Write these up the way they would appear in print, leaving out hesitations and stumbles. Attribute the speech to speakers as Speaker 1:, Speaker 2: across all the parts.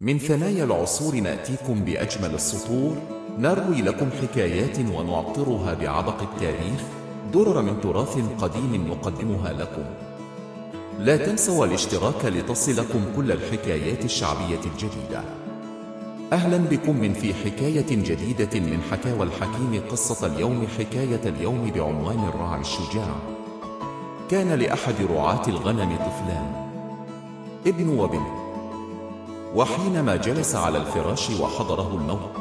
Speaker 1: من ثنايا العصور نأتيكم بأجمل السطور، نروي لكم حكايات ونعطرها بعبق التاريخ، درر من تراث قديم نقدمها لكم. لا تنسوا الاشتراك لتصلكم كل الحكايات الشعبية الجديدة. أهلا بكم في حكاية جديدة من حكاوى الحكيم. قصة اليوم، حكاية اليوم بعنوان الراعي الشجاع. كان لأحد رعاة الغنم طفلان، ابن وبنت. وحينما جلس على الفراش وحضره الموت،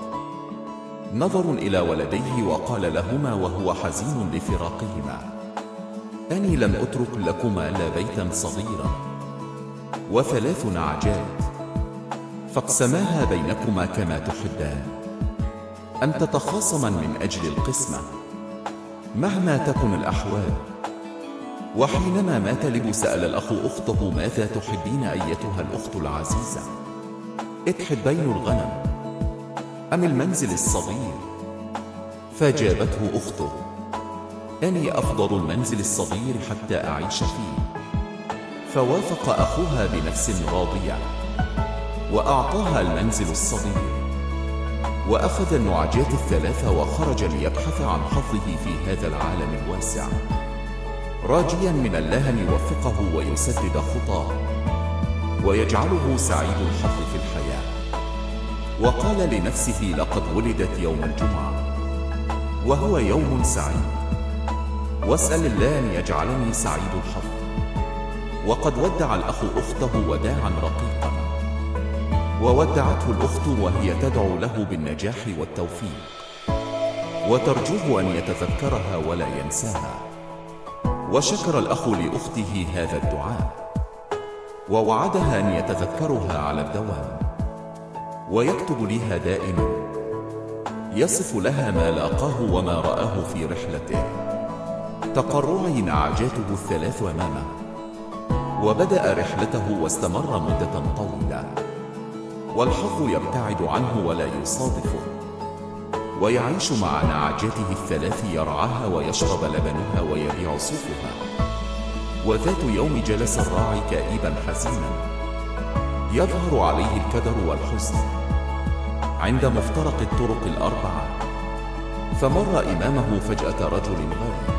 Speaker 1: نظر إلى ولديه وقال لهما وهو حزين لفراقهما: أني لم أترك لكما إلا بيتا صغيرا وثلاث نعجات، فاقسماها بينكما كما تحبان. أن تتخاصما من أجل القسمة مهما تكن الأحوال. وحينما مات الأب سأل الأخ أخته: ماذا تحبين أيتها الأخت العزيزة؟ اتحبين الغنم أم المنزل الصغير؟ فجابته أخته: أني أفضل المنزل الصغير حتى أعيش فيه. فوافق أخوها بنفس راضية وأعطاها المنزل الصغير، وأخذ النعجات الثلاثة وخرج ليبحث عن حظه في هذا العالم الواسع، راجيا من الله أن يوفقه ويسدد خطاه ويجعله سعيد الحظ في الحياة. وقال لنفسه: لقد ولدت يوم الجمعة وهو يوم سعيد، واسأل الله أن يجعلني سعيد الحظ. وقد ودع الأخ أخته وداعا رقيقا، وودعته الأخت وهي تدعو له بالنجاح والتوفيق، وترجوه أن يتذكرها ولا ينساها. وشكر الأخ لأخته هذا الدعاء، ووعدها أن يتذكرها على الدوام، ويكتب لها دائما، يصف لها ما لاقاه وما رآه في رحلته. تقرعي نعجاته الثلاث أمامه، وبدأ رحلته واستمر مدة طويلة، والحظ يبتعد عنه ولا يصادفه، ويعيش مع نعجاته الثلاث، يرعاها ويشرب لبنها ويبيع صوفها. وذات يوم جلس الراعي كئيبا حزينا، يظهر عليه الكدر والحزن عند مفترق الطرق الأربعة. فمر أمامه فجأة رجل غريب،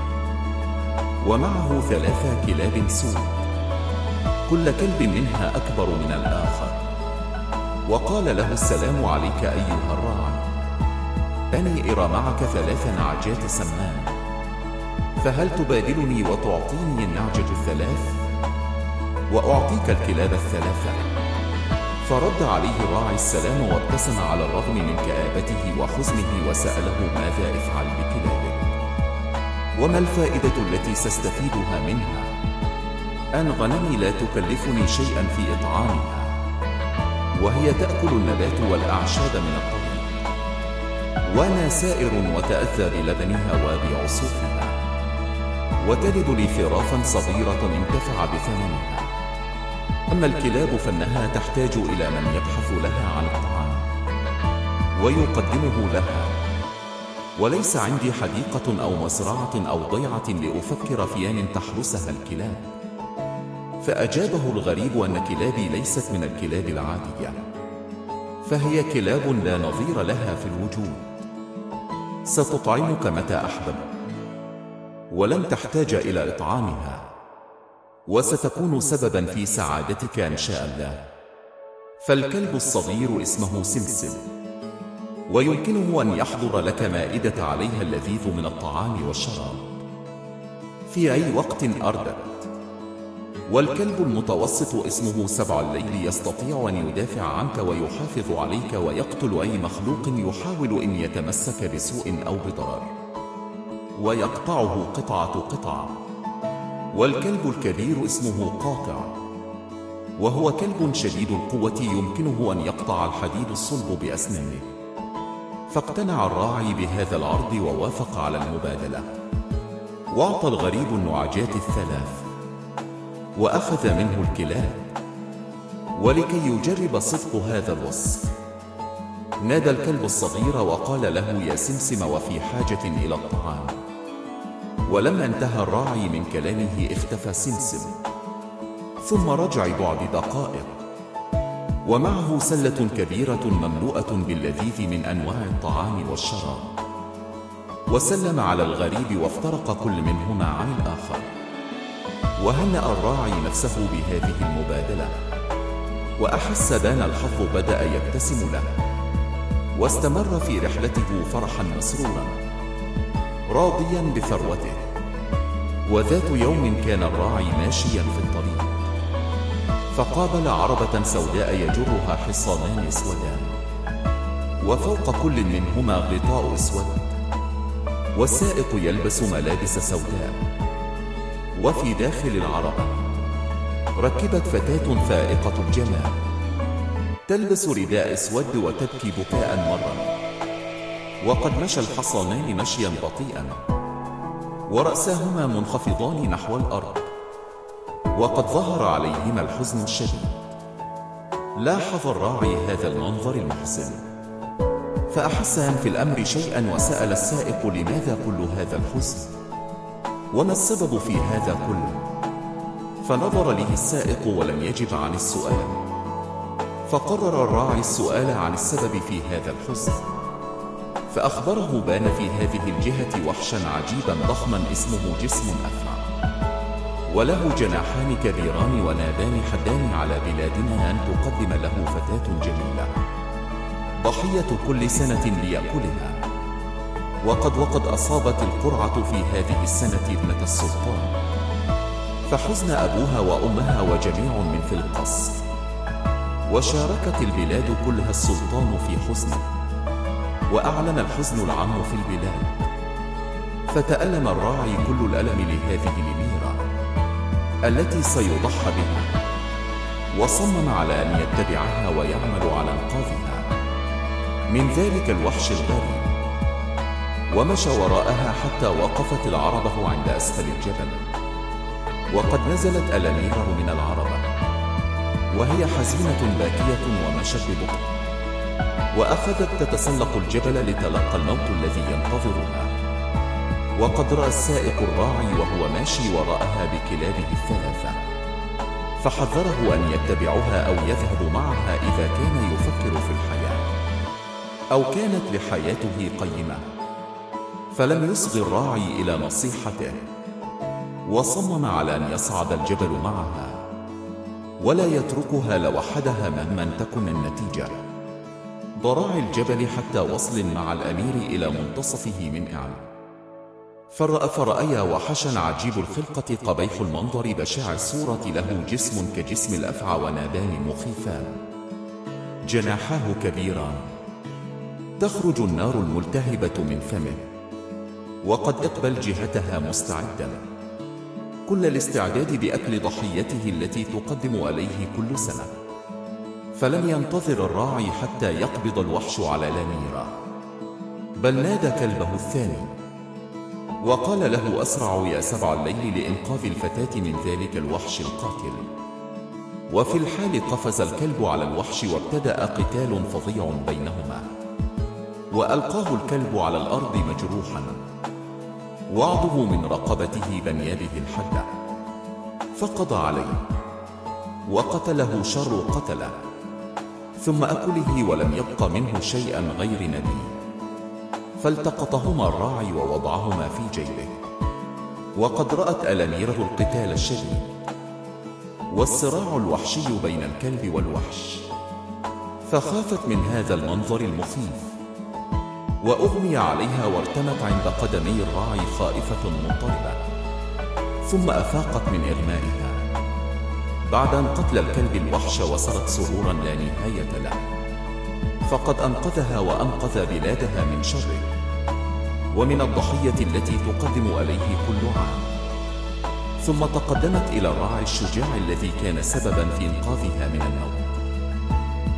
Speaker 1: ومعه 3 كلاب سود، كل كلب منها أكبر من الآخر. وقال له: السلام عليك أيها الراعي، أني أرى معك 3 نعجات سمان، فهل تبادلني وتعطيني النعجة الثلاث وأعطيك الكلاب الثلاثة؟ فرد عليه الراعي السلام وابتسم على الرغم من كآبته وحزنه، وسأله: ماذا أفعل بكلابك؟ وما الفائدة التي سأستفيدها منها؟ أن غنمي لا تكلفني شيئا في إطعامها، وهي تأكل النبات والأعشاب من الطريق، وأنا سائر وتأذى بلبنها وأبيع صوفها، وتلد لي فراخا صغيرة انتفع بثمنها. أما الكلاب فإنها تحتاج إلى من يبحث لها عن الطعام ويقدمه لها، وليس عندي حديقة أو مزرعة أو ضيعة لأفكر في أن تحرسها الكلاب. فأجابه الغريب: أن كلابي ليست من الكلاب العادية، فهي كلاب لا نظير لها في الوجود، ستطعمك متى أحببت ولن تحتاج إلى إطعامها، وستكون سببا في سعادتك إن شاء الله. فالكلب الصغير اسمه سمسم، ويمكنه أن يحضر لك مائدة عليها اللذيذ من الطعام والشراب في أي وقت أردت. والكلب المتوسط اسمه سبع الليل، يستطيع أن يدافع عنك ويحافظ عليك ويقتل أي مخلوق يحاول أن يتمسك بسوء أو بضرر، ويقطعه قطعة. والكلب الكبير اسمه قاطع، وهو كلب شديد القوة، يمكنه أن يقطع الحديد الصلب بأسنانه. فاقتنع الراعي بهذا العرض ووافق على المبادلة، وأعطى الغريب النعجات الثلاث وأخذ منه الكلاب. ولكي يجرب صدق هذا الوصف، نادى الكلب الصغير وقال له: يا سمسم، وفي حاجة إلى الطعام. ولما انتهى الراعي من كلامه اختفى سمسم، ثم رجع بعد دقائق ومعه سلة كبيرة مملوءة باللذيذ من أنواع الطعام والشراب. وسلم على الغريب وافترق كل منهما عن الآخر. وهنأ الراعي نفسه بهذه المبادلة، وأحس بان الحظ بدأ يبتسم له، واستمر في رحلته فرحا مسرورا راضيا بثروته. وذات يوم كان الراعي ماشيا في الطريق، فقابل عربة سوداء يجرها حصانان اسودان، وفوق كل منهما غطاء اسود، والسائق يلبس ملابس سوداء. وفي داخل العربة ركبت فتاة فائقة الجمال، تلبس رداء اسود وتبكي بكاء مرا. وقد مشى الحصانان مشيا بطيئا، ورأساهما منخفضان نحو الأرض، وقد ظهر عليهما الحزن الشديد. لاحظ الراعي هذا المنظر المحزن، فأحس أن في الأمر شيئا، وسأل السائق: لماذا كل هذا الحزن؟ وما السبب في هذا كله؟ فنظر له السائق ولم يجب عن السؤال، فقرر الراعي السؤال عن السبب في هذا الحزن، فأخبره بان في هذه الجهة وحشا عجيبا ضخما اسمه جسم أفعى، وله جناحان كبيران ونابان حدان على بلادنا أن تقدم له فتاة جميلة ضحية كل سنة ليأكلها. وقد أصابت القرعة في هذه السنة ابنة السلطان، فحزن أبوها وأمها وجميع من في القصر، وشاركت البلاد كلها السلطان في حزنه، وأعلن الحزن العام في البلاد. فتألم الراعي كل الألم لهذه الأميرة التي سيضحى بها، وصمم على أن يتبعها ويعمل على إنقاذها من ذلك الوحش الغريب. ومشى وراءها حتى وقفت العربة عند أسفل الجبل، وقد نزلت الأميرة من العربة وهي حزينة باكية، ومشت ببطء، وأخذت تتسلق الجبل لتلقى الموت الذي ينتظرها. وقد رأى السائق الراعي وهو ماشي وراءها بكلابه الثلاثة، فحذره أن يتبعها أو يذهب معها إذا كان يفكر في الحياة أو كانت لحياته قيمة. فلم يصغ الراعي إلى نصيحته، وصمم على أن يصعد الجبل معها ولا يتركها لوحدها مهما تكن النتيجة. ضراع الجبل حتى وصل مع الأمير إلى منتصفه من أعلى، فرأيا وحشا عجيب الخلقة قبيح المنظر بشع الصورة، له جسم كجسم الأفعى ونابان مخيفان، جناحاه كبيران، تخرج النار الملتهبة من فمه، وقد اقبل جهتها مستعدا كل الاستعداد بأكل ضحيته التي تقدم عليه كل سنة. فلم ينتظر الراعي حتى يقبض الوحش على الأميرة، بل نادى كلبه الثاني وقال له: أسرع يا سبع الليل لإنقاذ الفتاة من ذلك الوحش القاتل. وفي الحال قفز الكلب على الوحش، وابتدأ قتال فظيع بينهما، وألقاه الكلب على الأرض مجروحا، وعضه من رقبته بني به الحدة، فقضى عليه وقتله شر قتله، ثم أكله ولم يبق منه شيئا غير نبي. فالتقطهما الراعي ووضعهما في جيبه. وقد رأت الأميرة القتال الشديد والصراع الوحشي بين الكلب والوحش، فخافت من هذا المنظر المخيف، وأغمي عليها وارتمت عند قدمي الراعي خائفة مضطربة، ثم أفاقت من إغمائها بعد أن قتل الكلب الوحش، وصلت سرورا لا نهاية له، فقد أنقذها وأنقذ بلادها من شره ومن الضحية التي تقدم عليه كل عام. ثم تقدمت إلى الراعي الشجاع الذي كان سببا في إنقاذها من الموت،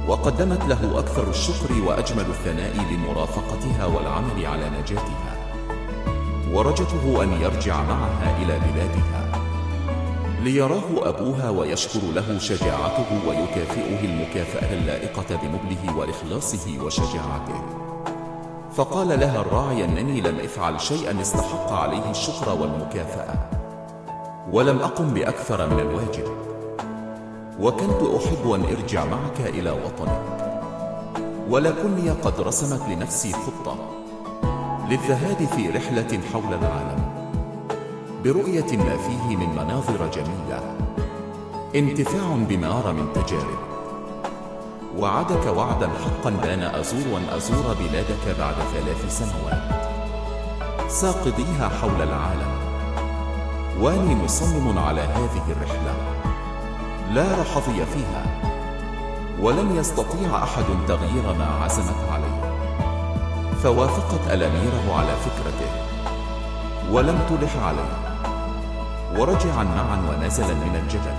Speaker 1: وقدمت له أكثر الشكر وأجمل الثناء لمرافقتها والعمل على نجاتها، ورجته أن يرجع معها إلى بلادها ليراه أبوها ويشكر له شجاعته ويكافئه المكافأة اللائقة بنبله وإخلاصه وشجاعته. فقال لها الراعي: أنني لم أفعل شيئا استحق عليه الشكر والمكافأة، ولم أقم بأكثر من الواجب، وكنت أحب أن أرجع معك إلى وطنك، ولكني قد رسمت لنفسي خطة للذهاب في رحلة حول العالم برؤية ما فيه من مناظر جميلة، انتفاع بما أرى من تجارب. وعدك وعدا حقا بان أزور بلادك بعد 3 سنوات ساقضيها حول العالم، واني مصمم على هذه الرحلة لا رحظي فيها، ولن يستطيع أحد تغيير ما عزمت عليه. فوافقت الأميرة على فكرته ولم تلح عليه، ورجعا معا ونزلا من الجبل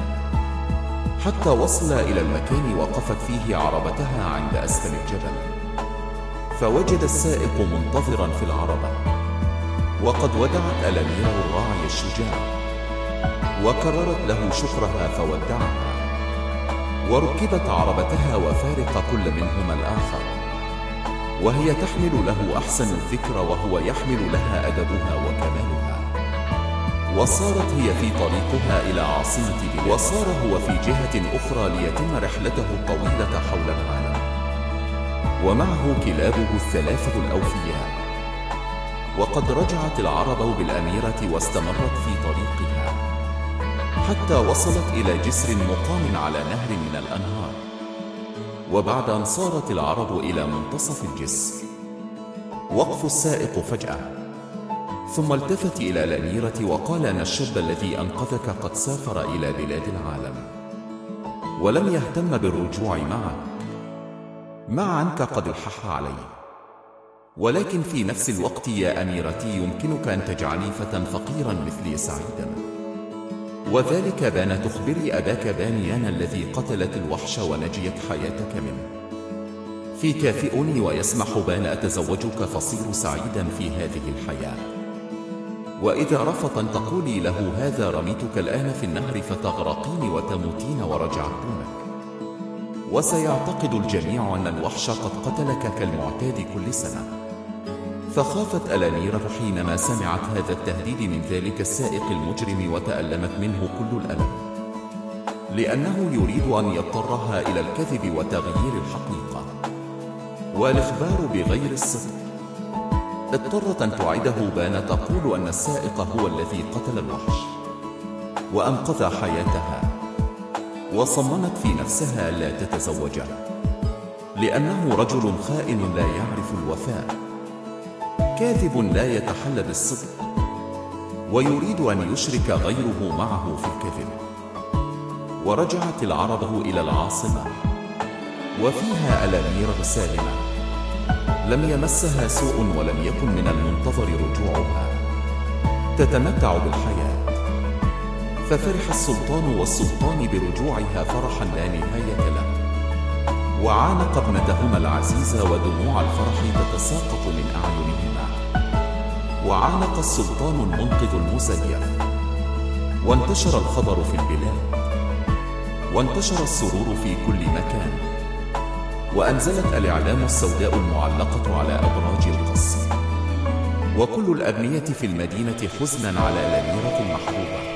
Speaker 1: حتى وصلا إلى المكان وقفت فيه عربتها عند أسفل الجبل، فوجد السائق منتظرا في العربة، وقد ودعت الأميرة الراعي الشجاع وكررت له شكرها فودعها، وركبت عربتها وفارق كل منهما الآخر، وهي تحمل له أحسن الذكر وهو يحمل لها أدبها وكمالها. وصارت هي في طريقها إلى عاصمة بلاد، وصار هو في جهة أخرى ليتم رحلته الطويلة حول العالم، ومعه كلابه ال3 الأوفياء. وقد رجعت العربة بالأميرة واستمرت في طريقها حتى وصلت إلى جسر مقام على نهر من الأنهار. وبعد أن صارت العرب إلى منتصف الجسر وقف السائق فجأة، ثم التفت إلى الأميرة وقال: أن الشاب الذي أنقذك قد سافر إلى بلاد العالم ولم يهتم بالرجوع معك، ما عنك قد الحح عليه، ولكن في نفس الوقت يا أميرتي يمكنك أن تجعلي فتى فقيرا مثلي سعيدا، وذلك بان تخبري أباك بانيان الذي قتلت الوحش ونجيت حياتك منه، فيكافئني ويسمح بان أتزوجك فصير سعيدا في هذه الحياة. وإذا رفضت أن تقولي له هذا رميتك الآن في النهر فتغرقين وتموتين ورجعت دونك، وسيعتقد الجميع أن الوحش قد قتلك كالمعتاد كل سنة. فخافت الأميرة حينما سمعت هذا التهديد من ذلك السائق المجرم، وتألمت منه كل الألم، لأنه يريد أن يضطرها إلى الكذب وتغيير الحقيقة والإخبار بغير الصدق. اضطرت أن تعده بان تقول أن السائق هو الذي قتل الوحش وأنقذ حياتها، وصممت في نفسها لا تتزوجه لأنه رجل خائن لا يعرف الوفاء، كاذب لا يتحلى بالصدق، ويريد أن يشرك غيره معه في الكذب. ورجعت العربة إلى العاصمة وفيها الأميرة سالمة، لم يمسها سوء ولم يكن من المنتظر رجوعها، تتمتع بالحياة. ففرح السلطان والسلطان برجوعها فرحا لا نهاية له، وعانق ابنتهما العزيزة ودموع الفرح تتساقط من أعينهما، وعانق السلطان المنقذ المزيف. وانتشر الخبر في البلاد، وانتشر السرور في كل مكان، وأنزلت الإعلام السوداء المعلقة على أبراج القصر وكل الأبنية في المدينة حزنا على الأميرة المحبوبة،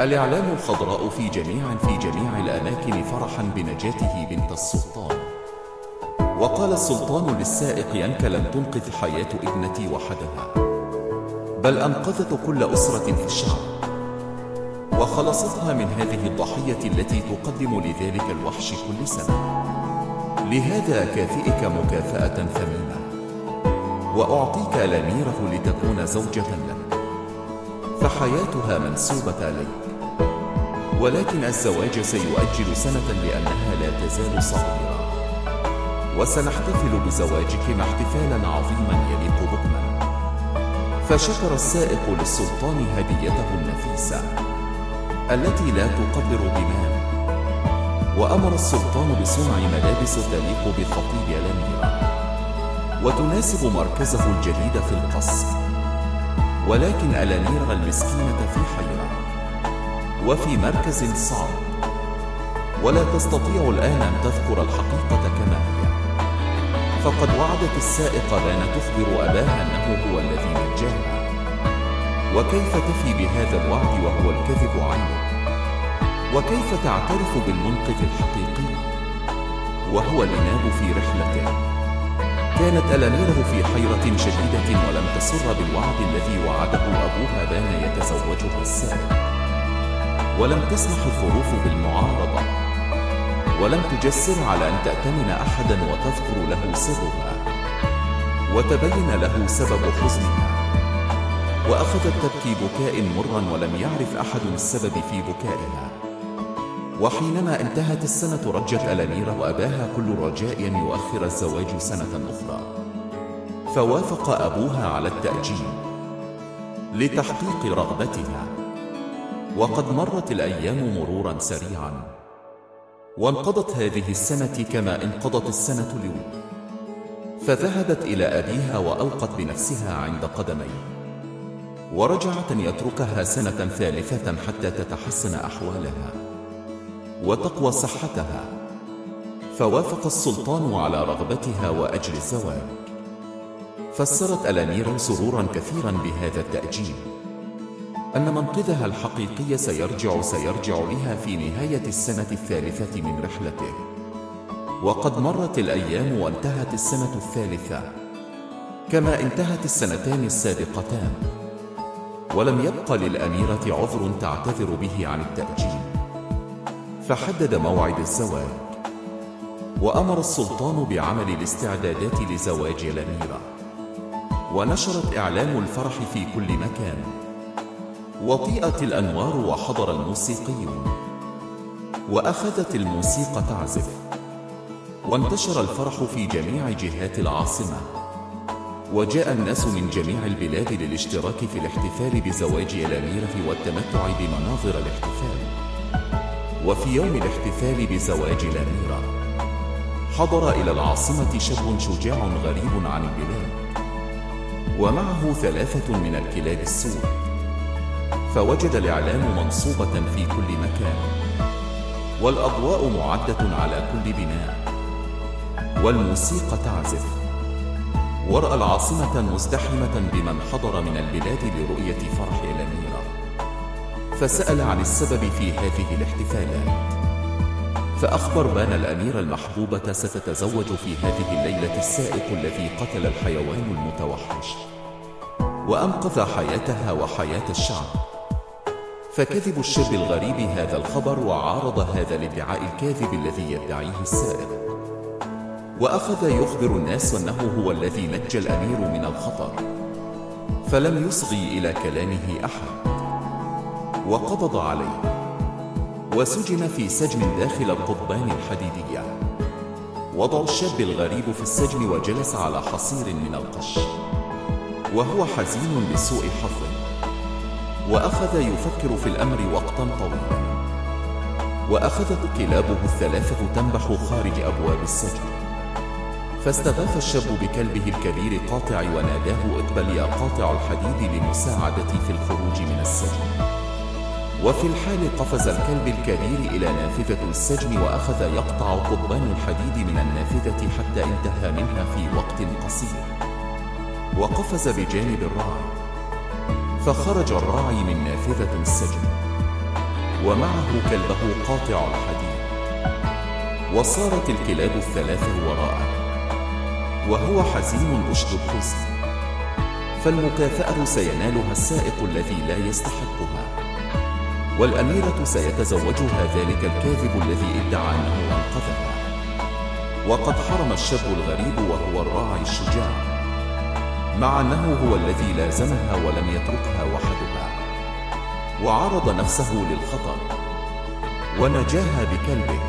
Speaker 1: الإعلام الخضراء في جميع الأماكن فرحا بنجاته بنت السلطان. وقال السلطان للسائق: أنك لم تنقذ حياة ابنتي وحدها، بل أنقذت كل أسرة في الشعب، وخلصتها من هذه الضحية التي تقدم لذلك الوحش كل سنة. لهذا أكافئك مكافأة ثمينة، وأعطيك الأميرة لتكون زوجة لك، فحياتها منسوبة إليك، ولكن الزواج سيؤجل سنة لأنها لا تزال صغيرة، وسنحتفل بزواجك احتفالا عظيما يليق بكما. فشكر السائق للسلطان هديته النفيسة التي لا تقدر بمال، وأمر السلطان بصنع ملابس تليق بخطيب الأميرة وتناسب مركزه الجديد في القصر. ولكن الأميرة المسكينة في حيرة وفي مركز صعب، ولا تستطيع الآن أن تذكر الحقيقة كما هي، فقد وعدت السائق بأن تخبر أباها أنه هو الذي نجاها، وكيف تفي بهذا الوعد وهو الكذب عينه؟ وكيف تعترف بالمنقذ الحقيقي وهو ليناب في رحلته؟ كانت ألاميره في حيرة شديدة ولم تسر بالوعد الذي وعده أبوها بان يتزوجها السابق، ولم تسمح الظروف بالمعارضة، ولم تجسر على أن تأتمن أحدا وتذكر له سرها وتبين له سبب حزنها، وأخذت تبكي بكاء مرا ولم يعرف أحد السبب في بكائها. وحينما انتهت السنة رجت ألامير وأباها كل رجاء يؤخر الزواج سنة أخرى، فوافق أبوها على التأجيل لتحقيق رغبتها. وقد مرت الأيام مرورا سريعا، وانقضت هذه السنة كما انقضت السنة الأولى، فذهبت إلى أبيها وألقت بنفسها عند قدميه، ورجعت أن يتركها سنة ثالثة حتى تتحسن أحوالها وتقوى صحتها. فوافق السلطان على رغبتها وأجل الزواج. فسرت ألامير سرورا كثيرا بهذا التأجيل أن منقذها الحقيقي سيرجع لها في نهاية السنة الثالثة من رحلته. وقد مرت الأيام وانتهت السنة الثالثة كما انتهت السنتان السابقتان، ولم يبق للأميرة عذر تعتذر به عن التأجيل، فحدد موعد الزواج، وأمر السلطان بعمل الاستعدادات لزواج الأميرة، ونشرت إعلام الفرح في كل مكان، وضيئت الأنوار وحضر الموسيقيون، وأخذت الموسيقى تعزف، وانتشر الفرح في جميع جهات العاصمة، وجاء الناس من جميع البلاد للاشتراك في الاحتفال بزواج الأميرة والتمتع بمناظر الاحتفال. وفي يوم الاحتفال بزواج الأميرة حضر إلى العاصمة شاب شجاع غريب عن البلاد، ومعه 3 من الكلاب السود، فوجد الإعلام منصوبة في كل مكان، والأضواء معدة على كل بناء، والموسيقى تعزف، ورأى العاصمة مزدحمة بمن حضر من البلاد لرؤية فرح الأميرة، فسأل عن السبب في هذه الاحتفالات، فأخبر بان الأميرة المحبوبة ستتزوج في هذه الليلة السائق الذي قتل الحيوان المتوحش وأنقذ حياتها وحياة الشعب. فكذب الشاب الغريب هذا الخبر وعارض هذا الادعاء الكاذب الذي يدعيه السائق، وأخذ يخبر الناس أنه هو الذي نجى الأمير من الخطر، فلم يصغي إلى كلامه أحد، وقبض عليه وسجن في سجن داخل القضبان الحديدية. وضع الشاب الغريب في السجن وجلس على حصير من القش وهو حزين لسوء حظه، وأخذ يفكر في الأمر وقتا طويلا، وأخذت كلابه 3 تنبح خارج أبواب السجن، فاستغاث الشاب بكلبه الكبير قاطع وناداه: اقبل يا قاطع الحديد لمساعدتي في الخروج من السجن. وفي الحال قفز الكلب الكبير إلى نافذة السجن وأخذ يقطع قضبان الحديد من النافذة حتى انتهى منها في وقت قصير، وقفز بجانب الراعي، فخرج الراعي من نافذة السجن ومعه كلبه قاطع الحديد، وصارت الكلاب 3 وراءه وهو حزين أشد الحزن، فالمكافأة سينالها السائق الذي لا يستحقها، والأميرة سيتزوجها ذلك الكاذب الذي ادعى أنه أنقذها. وقد حرم الشاب الغريب وهو الراعي الشجاع، مع أنه هو الذي لازمها ولم يتركها وحدها، وعرض نفسه للخطر ونجاها بكلبه،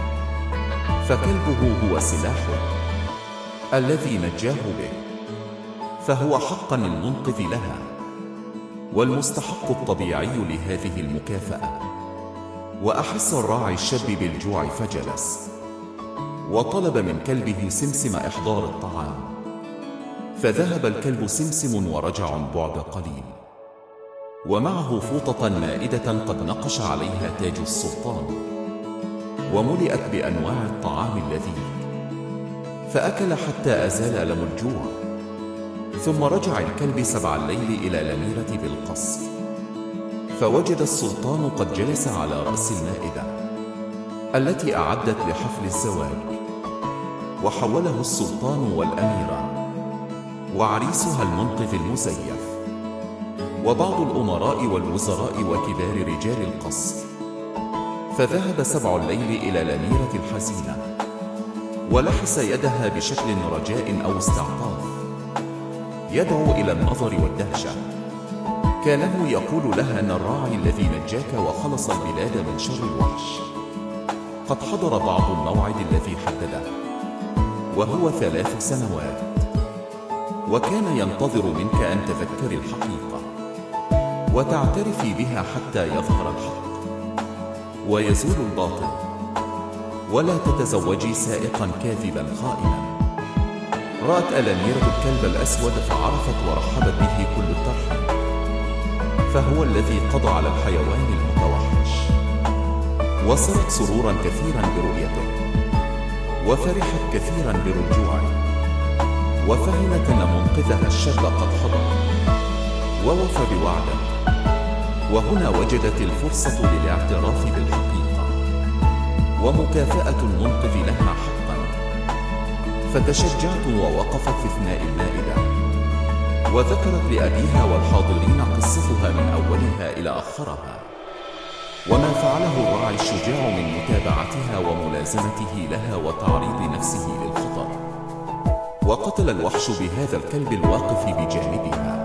Speaker 1: فكلبه هو سلاحه الذي نجاه به، فهو حقا المنقذ لها والمستحق الطبيعي لهذه المكافأة. وأحس الراعي الشاب بالجوع فجلس، وطلب من كلبه سمسم إحضار الطعام، فذهب الكلب سمسم ورجع عن بعد قليل، ومعه فوطة مائدة قد نقش عليها تاج السلطان، وملئت بأنواع الطعام اللذيذ، فأكل حتى أزال ألم الجوع. ثم رجع الكلب 7 الليل إلى الأميرة بالقصر، فوجد السلطان قد جلس على رأس المائدة، التي أعدت لحفل الزواج، وحوله السلطان والأميرة وعريسها المنقذ المزيف وبعض الأمراء والوزراء وكبار رجال القصر. فذهب سبع الليل إلى الأميرة الحزينة ولحس يدها بشكل رجاء أو استعطاف يدعو إلى النظر والدهشة. كانه يقول لها أن الراعي الذي نجاك وخلص البلاد من شر الوحش قد حضر بعض الموعد الذي حدده، وهو 3 سنوات، وكان ينتظر منك أن تذكري الحقيقة وتعترفي بها حتى يظهر الحق ويزول الباطل، ولا تتزوجي سائقا كاذبا خائنا. رأت الأميرة الكلب الأسود فعرفت ورحبت به كل الترحيب، فهو الذي قضى على الحيوان المتوحش. وصرت سرورا كثيرا برؤيته، وفرحت كثيرا برجوعه، وفهمت أن منقذها الشاب قد حضر ووفى بوعده. وهنا وجدت الفرصة للاعتراف بالحقيقة ومكافأة المنقذ لها حقا. فتشجعت ووقفت في ثناء المائدة وذكرت لأبيها والحاضرين قصتها من أولها إلى آخرها، وما فعله الراعي الشجاع من متابعتها وملازمته لها وتعريض نفسه للخطر، وقتل الوحش بهذا الكلب الواقف بجانبها.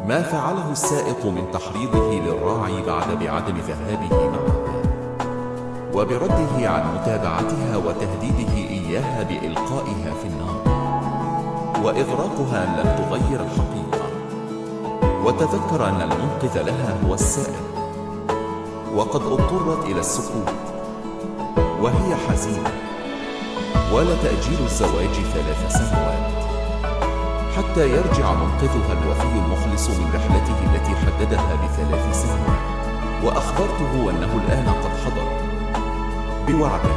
Speaker 1: ما فعله السائق من تحريضه للراعي بعدم ذهابه معها وبرده عن متابعتها وتهديده إياها بإلقائها في النار وإغراقها أن لم تغير الحقيقة. وتذكر أن المنقذ لها هو السائق، وقد اضطرت إلى السكوت وهي حزينة، ولا تأجيل الزواج 3 سنوات حتى يرجع منقذها الوفي المخلص من رحلته التي حددها ب3 سنوات. وأخبرته أنه الآن قد حضر بوعده،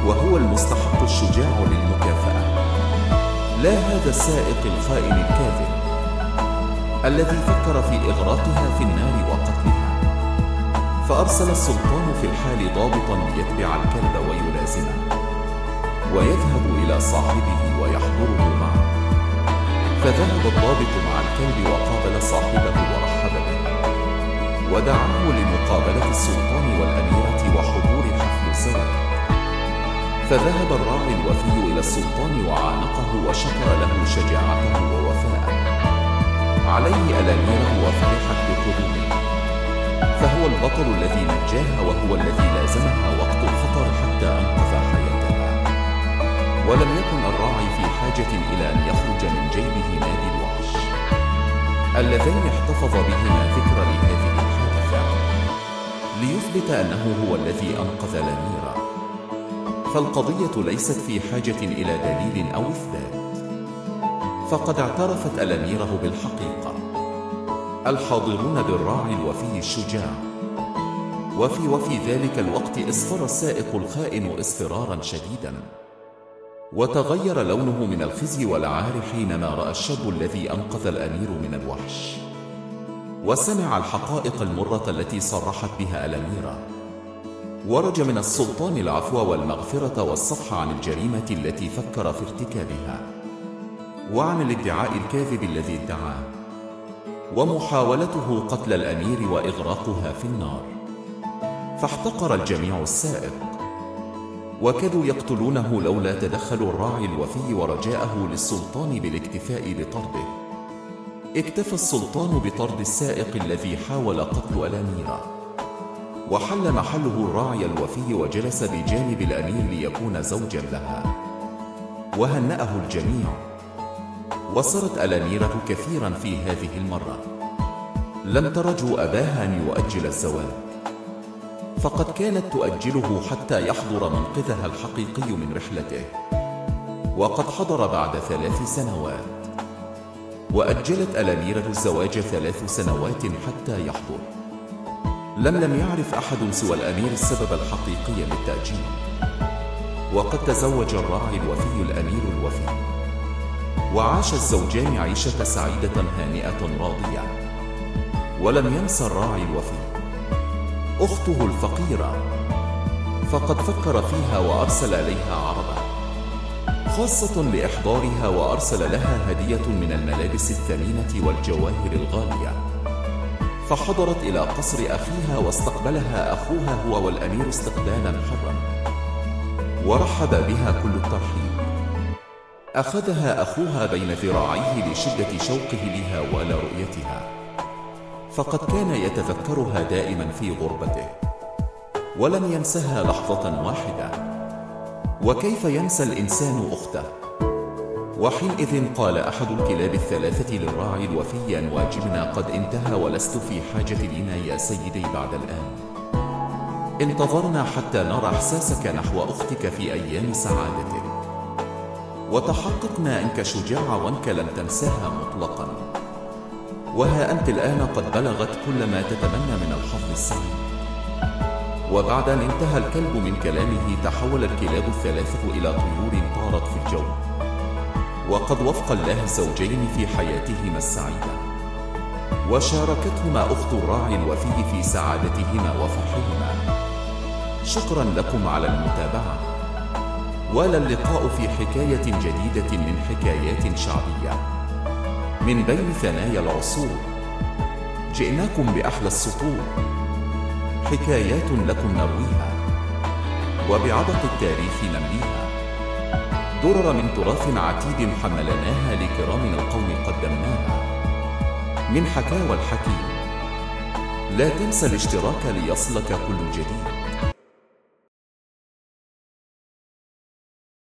Speaker 1: وهو المستحق الشجاع للمكافأة، لا هذا السائق الخائن الكاذب الذي فكر في إغراقها في النار وقتلها. فأرسل السلطان في الحال ضابطا ليتبع الكلب ويلازمه ويذهب إلى صاحبه ويحضره معه. فذهب الضابط مع الكلب وقابل صاحبه ورحب به ودعاه لمقابلة السلطان والأميرة وحضور حفل الزواج. فذهب الراعي الوفي إلى السلطان وعانقه وشكر له شجاعته ووفاءه عليه الأميرة وفرحت بقدومه، فهو البطل الذي نجاها وهو الذي لازمها وقت الخطر حتى أنقذ حياتها. ولم يكن الراعي في حاجة إلى أن يخرج من جيبه نادي الوحش اللذين احتفظ بهما ذكرى لهذه الحادثة ليثبت أنه هو الذي أنقذ الأميرة. فالقضية ليست في حاجة إلى دليل أو إثبات، فقد اعترفت الأميرة بالحقيقة. الحاضرون بالراعي الوفي الشجاع، وفي ذلك الوقت اصفر السائق الخائن اصفرارا شديدا، وتغير لونه من الخزي والعار حينما رأى الشاب الذي أنقذ الأمير من الوحش وسمع الحقائق المرة التي صرحت بها الأميرة. ورجى من السلطان العفو والمغفرة والصفح عن الجريمة التي فكر في ارتكابها، وعن الادعاء الكاذب الذي ادعاه، ومحاولته قتل الأمير وإغراقها في النار. فاحتقر الجميع السائق، وكادوا يقتلونه لولا تدخل الراعي الوفي ورجاءه للسلطان بالاكتفاء بطرده. اكتفى السلطان بطرد السائق الذي حاول قتل الأميرة، وحل محله الراعي الوفي وجلس بجانب الأمير ليكون زوجا لها، وهنأه الجميع. وصرت الأميرة كثيرا في هذه المرة لم ترجو أباها أن يؤجل الزواج، فقد كانت تؤجله حتى يحضر منقذها الحقيقي من رحلته، وقد حضر بعد 3 سنوات. وأجلت الأميرة الزواج 3 سنوات حتى يحضر. لم يعرف أحد سوى الأمير السبب الحقيقي للتأجيل، وقد تزوج الراعي الوفي الأمير الوفي، وعاش الزوجان عيشة سعيدة هانئة راضية. ولم ينسى الراعي الوفي أخته الفقيرة فقد فكر فيها وأرسل إليها عربة خاصة لإحضارها، وأرسل لها هدية من الملابس الثمينة والجواهر الغالية، فحضرت إلى قصر أخيها واستقبلها أخوها هو والأمير استقبالا حرا، ورحب بها كل الترحيب. أخذها أخوها بين ذراعيه لشدة شوقه لها ولرؤيتها، فقد كان يتذكرها دائما في غربته ولم ينسها لحظة واحدة. وكيف ينسى الإنسان أخته؟ وحينئذ قال أحد الكلاب الثلاثة للراعي الوفي: أن واجبنا قد انتهى ولست في حاجة لنا يا سيدي بعد الآن. انتظرنا حتى نرى إحساسك نحو أختك في أيام سعادتك، وتحققنا أنك شجاع وأنك لن تنساها مطلقا. وها أنت الآن قد بلغت كل ما تتمنى من الحظ السعيد. وبعد أن انتهى الكلب من كلامه تحول الكلاب الثلاثة إلى طيور طارت في الجو، وقد وفق الله الزوجين في حياتهما السعيدة، وشاركتهما أخت الراعي الوفي في سعادتهما وفرحهما. شكرا لكم على المتابعة، وإلى اللقاء في حكاية جديدة من حكايات شعبية من بين ثنايا العصور. جئناكم بأحلى السطور، حكايات لكم نرويها، وبعبق التاريخ نمليها. درر من تراث عتيد حملناها لكرام القوم قدمناها من حكاوى الحكيم. لا تنسى الاشتراك ليصلك كل جديد.